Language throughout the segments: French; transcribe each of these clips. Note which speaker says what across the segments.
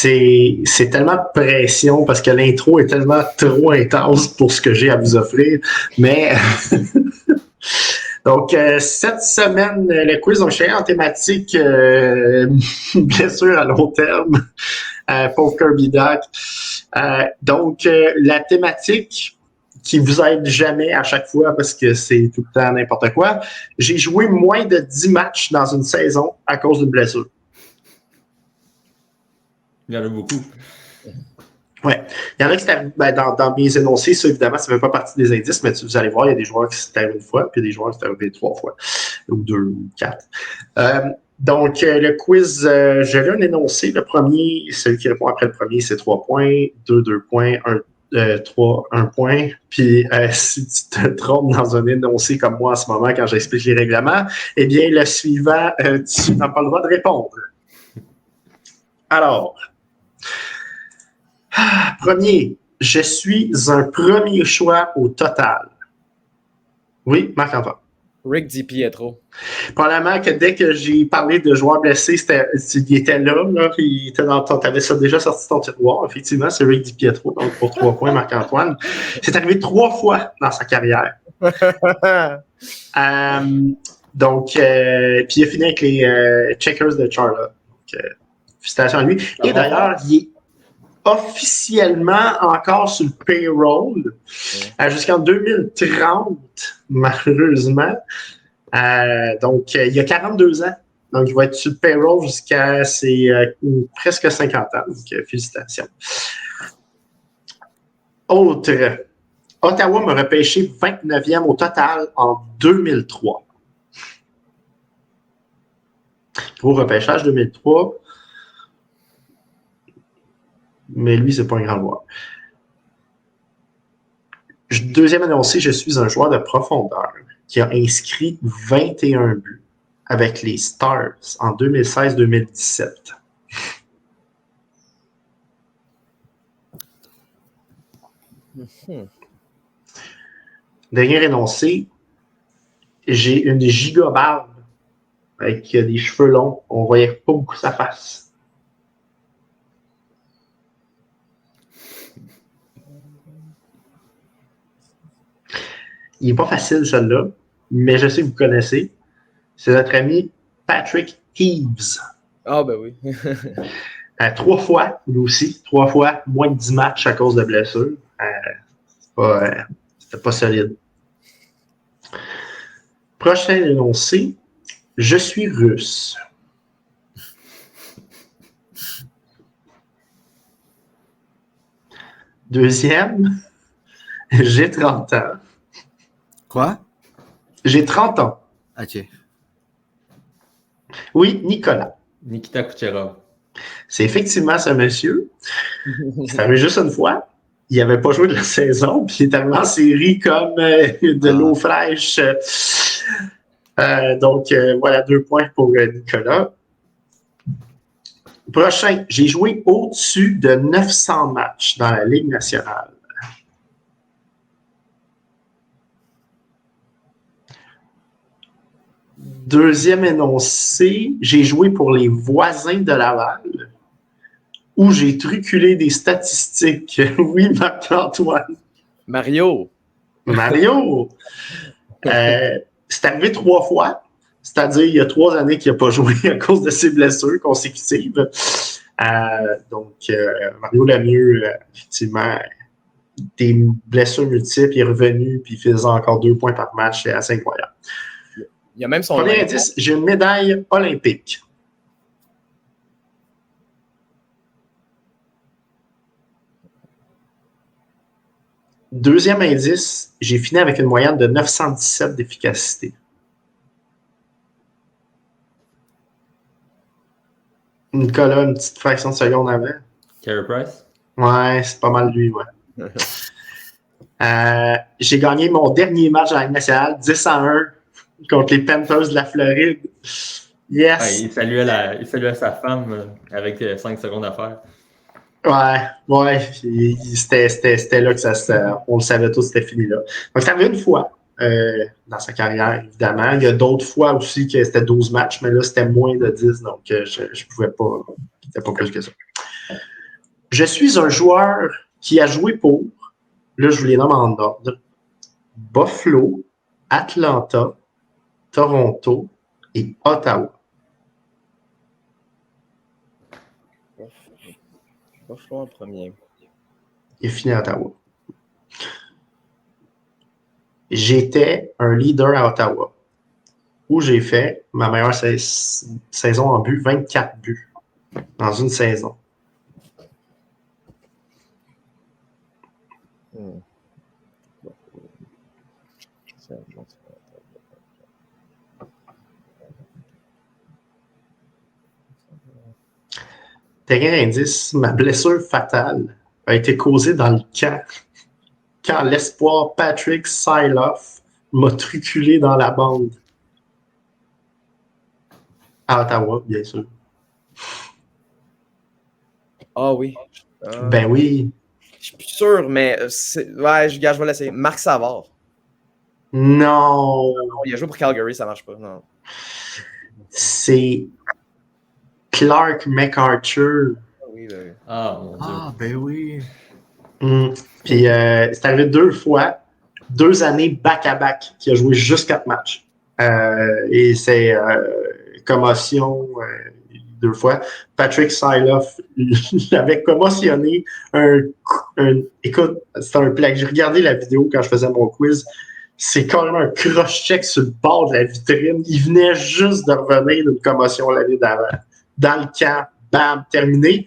Speaker 1: c'est tellement de pression parce que l'intro est tellement trop intense pour ce que j'ai à vous offrir. Mais donc, cette semaine, le quiz, on cherche en thématique blessure à long terme. Pauvre Kirby Doc. Donc, la thématique qui vous aide jamais à chaque fois parce que c'est tout le temps n'importe quoi. J'ai joué moins de 10 matchs dans une saison à cause d'une blessure.
Speaker 2: Il y en a beaucoup.
Speaker 1: Ouais. Il y en a qui dans mes énoncés, ça, évidemment, ça ne fait pas partie des indices, mais vous allez voir, il y a des joueurs qui s'est arrivé une fois, puis il y a des joueurs qui s'est arrivé 3 fois, ou 2, ou 4. Donc, le quiz, j'avais un énoncé. Le premier, celui qui répond après le premier, c'est 3 points, 2 points, 3, 1 point. Puis, si tu te trompes dans un énoncé comme moi en ce moment, quand j'explique les règlements, eh bien, le suivant, tu n'as pas le droit de répondre. Alors, premier, je suis un premier choix au total. Oui, Marc-Antoine.
Speaker 3: Rick DiPietro.
Speaker 1: Probablement que dès que j'ai parlé de joueurs blessés, il était là, il était t'avais ça déjà sorti ton tiroir. Effectivement, c'est Rick DiPietro, donc pour 3 points, Marc-Antoine. C'est arrivé 3 fois dans sa carrière. Donc, puis il a fini avec les Checkers de Charlotte. Donc, félicitations à lui. Et d'ailleurs, il est officiellement encore sur le payroll jusqu'en 2030, malheureusement. Donc, il a 42 ans. Donc, il va être sur le payroll jusqu'à ses presque 50 ans. Donc, félicitations. Autre. Ottawa m'a repêché 29e au total en 2003. Gros repêchage 2003. Mais lui, c'est pas un grand joueur. Deuxième annoncé, je suis un joueur de profondeur qui a inscrit 21 buts avec les Stars en 2016-2017. Dernier énoncé, j'ai une gigabarbe avec des cheveux longs. On voyait pas beaucoup sa face. Il n'est pas facile, celle-là, mais je sais que vous connaissez. C'est notre ami Patrick Eaves.
Speaker 3: Ah, ben oui.
Speaker 1: 3 fois, lui aussi. 3 fois, moins de 10 matchs à cause de blessures. C'était pas solide. Prochain énoncé, je suis russe. Deuxième, j'ai 30 ans.
Speaker 4: Quoi?
Speaker 1: J'ai 30 ans.
Speaker 4: OK.
Speaker 1: Oui, Nicolas.
Speaker 2: Nikita Kucherov.
Speaker 1: C'est effectivement ce monsieur. C'est arrivé juste une fois. Il n'avait pas joué de la saison, puis il est arrivé en série comme de l'eau fraîche. Donc, voilà 2 points pour Nicolas. Prochain, j'ai joué au-dessus de 900 matchs dans la Ligue nationale. Deuxième énoncé, j'ai joué pour les voisins de Laval, où j'ai truculé des statistiques. Oui, Marc-Antoine.
Speaker 3: Mario.
Speaker 1: C'est arrivé 3 fois, c'est-à-dire il y a 3 années qu'il n'a pas joué à cause de ses blessures consécutives. Donc, Mario Lemieux, effectivement, des blessures multiples, il est revenu, puis il faisait encore 2 points par match, c'est assez incroyable.
Speaker 3: Il y a même son
Speaker 1: Premier indice, j'ai une médaille olympique. Deuxième indice, j'ai fini avec une moyenne de 917 d'efficacité. Nicolas, une petite fraction de seconde avant.
Speaker 2: Carey Price?
Speaker 1: Ouais, c'est pas mal lui, ouais. J'ai gagné mon dernier match à la Ligue nationale, 10-1 contre les Panthers de la Floride. Yes!
Speaker 2: Ouais, il saluait sa femme avec 5 secondes à faire.
Speaker 1: Ouais, c'était là que on le savait tous, c'était fini là. Donc, ça avait une fois dans sa carrière, évidemment. Il y a d'autres fois aussi que c'était 12 matchs, mais là, c'était moins de 10, donc je pouvais pas. C'était pas plus que ça. Je suis un joueur qui a joué pour, là je vous les nomme en ordre, Buffalo, Atlanta, Toronto et Ottawa.
Speaker 3: Buffalo en premier.
Speaker 1: Il est fini à Ottawa. J'étais un leader à Ottawa, où j'ai fait ma meilleure saison en but, 24 buts dans une saison. Terrain indice, ma blessure fatale a été causée dans le camp quand l'espoir Patrick Sailoff m'a truculé dans la bande. À Ottawa, bien sûr.
Speaker 3: Ah oui.
Speaker 1: Ben oui.
Speaker 3: Je suis plus sûr, mais ouais, je vais l'essayer. Marc Savard.
Speaker 1: Non.
Speaker 3: Il a joué pour Calgary, ça marche pas. Non.
Speaker 1: C'est Clark MacArthur.
Speaker 3: Oui, ben oui.
Speaker 2: Ah, mon Dieu.
Speaker 4: Ah, ben oui.
Speaker 1: Puis c'est arrivé 2 fois, 2 années back-à-back, qui a joué juste 4 matchs. Et c'est commotion 2 fois. Patrick Sailoff l'avait commotionné. Écoute, c'était un plaque. J'ai regardé la vidéo quand je faisais mon quiz. C'est carrément un cross-check sur le bord de la vitrine. Il venait juste de revenir d'une commotion l'année d'avant. Dans le camp, bam, terminé.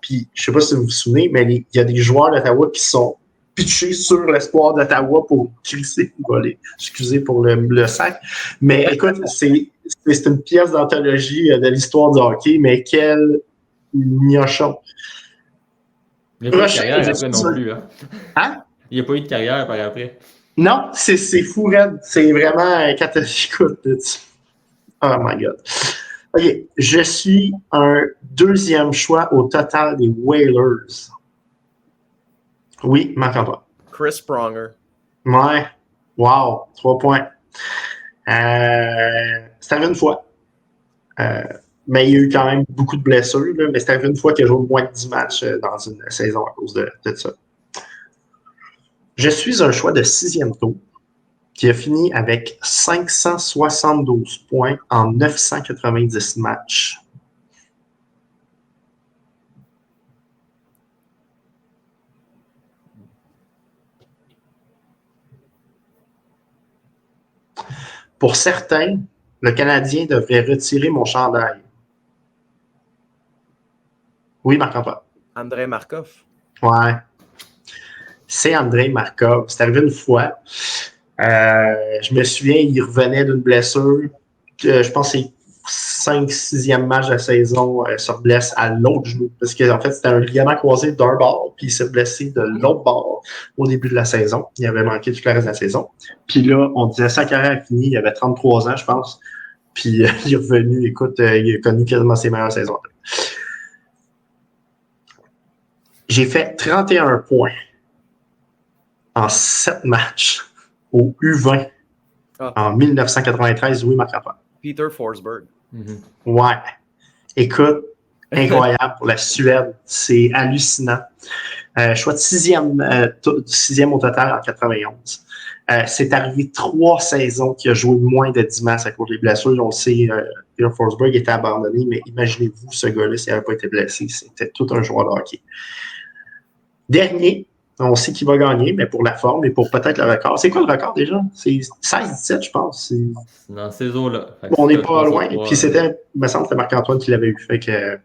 Speaker 1: Puis, je sais pas si vous vous souvenez, mais il y a des joueurs d'Ottawa qui sont pitchés sur l'espoir d'Ottawa pour crisser ou voler. Excusez pour le sac. Mais écoute, c'est une pièce d'anthologie de l'histoire du hockey, mais quel gnochon.
Speaker 2: Il n'y a pas eu de carrière après non plus. Hein?
Speaker 1: Hein?
Speaker 2: Il n'y a pas eu de carrière par après.
Speaker 1: Non, c'est fou, Red. C'est vraiment catastrophique. Oh my God. OK. Je suis un 2e choix au total des Whalers. Oui, Marc-Antoine.
Speaker 3: Chris Pronger.
Speaker 1: Ouais. Wow. 3 points. C'est arrivé une fois. Mais il y a eu quand même beaucoup de blessures. Là, mais c'est arrivé une fois qu'il a joué moins de 10 matchs dans une saison à cause de ça. Je suis un choix de 6e tour qui a fini avec 572 points en 990 matchs. Pour certains, le Canadien devrait retirer mon chandail. Oui, Marc-Antoine.
Speaker 3: Andrei Markov.
Speaker 1: Ouais. C'est Andrei Markov. C'est arrivé une fois. Je me souviens, il revenait d'une blessure. Je pense que c'est 5-6e match de la saison, se blesse à l'autre genou. Parce qu'en fait, c'était un ligament croisé d'un bord, puis il s'est blessé de l'autre bord au début de la saison. Il avait manqué tout le reste de la saison. Puis là, on disait sa carrière est finie. Il avait 33 ans, je pense. Puis il est revenu. Écoute, il a connu quasiment ses meilleures saisons. J'ai fait 31 points en 7 matchs au U20 en 1993. Oui, Marc-Antoine.
Speaker 3: Peter Forsberg.
Speaker 1: Ouais. Écoute, incroyable pour la Suède. C'est hallucinant. Choix de 6e au total en 91. C'est arrivé 3 saisons qu'il a joué moins de 10 matchs à cause des blessures. On le sait, Peter Forsberg était abandonné, mais imaginez-vous ce gars-là s'il n'avait pas été blessé. C'était tout un joueur de hockey. Dernier, on sait qui va gagner, mais pour la forme et pour peut-être le record. C'est quoi le record déjà? C'est 16-17, je pense. C'est
Speaker 2: dans ces eaux-là.
Speaker 1: On n'est pas loin. Puis c'était, il me semble que c'était Marc-Antoine qui l'avait eu. Fait que,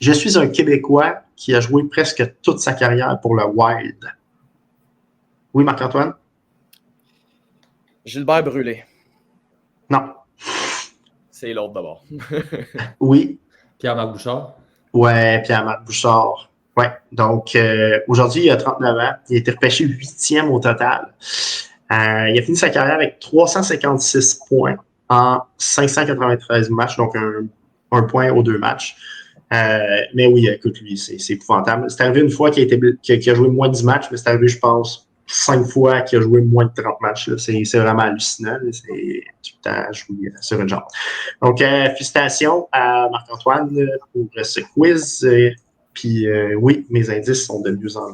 Speaker 1: je suis un Québécois qui a joué presque toute sa carrière pour le Wild. Oui, Marc-Antoine?
Speaker 3: Gilbert Brûlé.
Speaker 1: Non.
Speaker 3: C'est l'autre d'abord.
Speaker 1: Oui.
Speaker 2: Pierre-Marc Bouchard?
Speaker 1: Ouais, Pierre-Marc Bouchard. Ouais. Donc, aujourd'hui, il a 39 ans. Il a été repêché 8e au total. Il a fini sa carrière avec 356 points en 593 matchs, donc un point aux 2 matchs. Mais oui, écoute, lui, c'est épouvantable. C'est arrivé une fois qu'il a joué moins de 10 matchs, mais c'est arrivé, je pense, 5 fois qu'il a joué moins de 30 matchs. C'est vraiment hallucinant. C'est tout le temps joué sur une jambe. Donc, félicitations à Marc-Antoine pour ce quiz. Puis oui, mes indices sont de mieux en mieux.